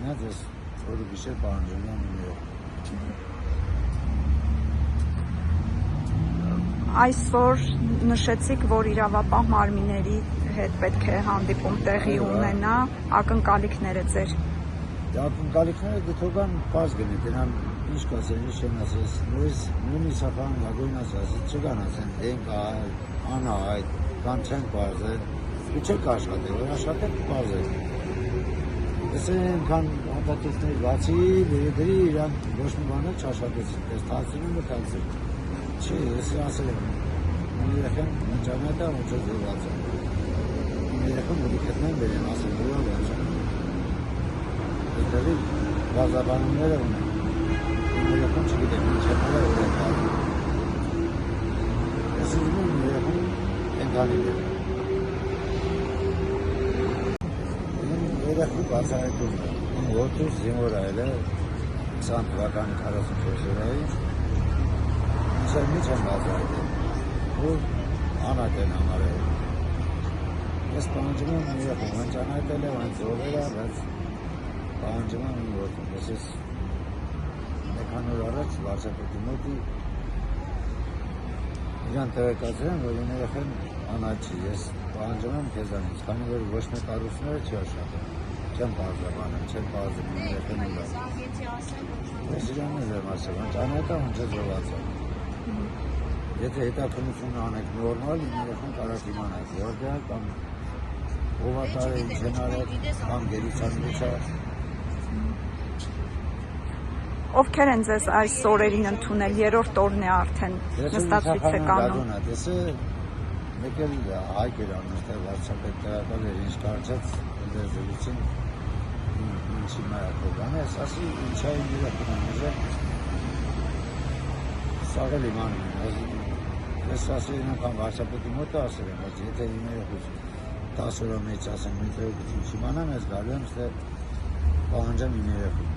Մենած ես որը գիշեր պահանջում եմ իմ երեխան։ Այսօր նշեցիք, որ իրավապահ մարմինների հետ պետք է հանդիպում տեղի ունենա, ակնկալիքները ձեր։ Ակնկալիքները դիտողական պարզ գնի, դրանք ինչ կասեն, ինչ չեն ասես, նույնիսկ սախան գագույն ասած, չկան ասեն, դենք այլ, անհայտ, կամ չեն պարզել, ու չեք աշխատել, որ աշխատել պարզել։ Ես այնքան հատակեցների բացի, դրի իրանք ոչ մի բանը չաշխատեցին, ես թացին ու մտացին։ Չի, ես ասել եմ, իմ երեխան ճանաչա ու չզորված է։ Իմ երեխան որ գտնեն բերեն, ասել որ ոնց է։ Դեռ գազաբանումները ունեն։ Իմ երեխան չգիտեմ, ինչ է նորը որ է կարում։ Ես ուզում եմ իմ երեխան ենթանիլ եմ։ Երեխան բացահայտում է։ Իմ որդուս զինվոր այլ է 20 թվականի 44 օրային Միջ եմ բազայդել, որ անատ են ամարել։ Ես պահանջում եմ իմ երեխան, այն ճանաչել է, այն զորել է, բայց պահանջում եմ իմ որդուն, ես մեկ օր առաջ վարչապետի մոտի իրան տեղեկացրել եմ, որ իմ երեխան անատ չի, ես պահանջում եմ քեզանից, քանի որ ոչ մեկ կառույցները չի աշխատում, չեմ պարզաբանում, չեմ պարզում իմ երեխան ուրա։ Ես իրան եմ ասել, ճանաչա ոնց է զորված է։ Եթե հետաքննություն անեք նորմալ, իմ երեխան կարող իմանաք, որտեղ կամ ովատար է, ինչ են արել, կամ գերիցանից է։ Ովքեր են ձեզ այս օրերին ընդունել, երրորդ օրն է արդեն նստածից է կանում։ Տեսը մեկ էլ հայք էր անստեղ վարչապետ տեղակալ էր, ինչ կարծած դեր զրուցին ինչի մայակողան ես, ասի ինչ է իմ երեխան ուզել, սաղ էլ իմանում եմ, ես ասել եմ անգամ վարչապետի մոտ ասել եմ, բայց եթե իմ երեխուց 10 օրը մեջ ասեմ, մի տեղություն չիմանամ, ես գալու եմ, պահանջեմ իմ երեխուն։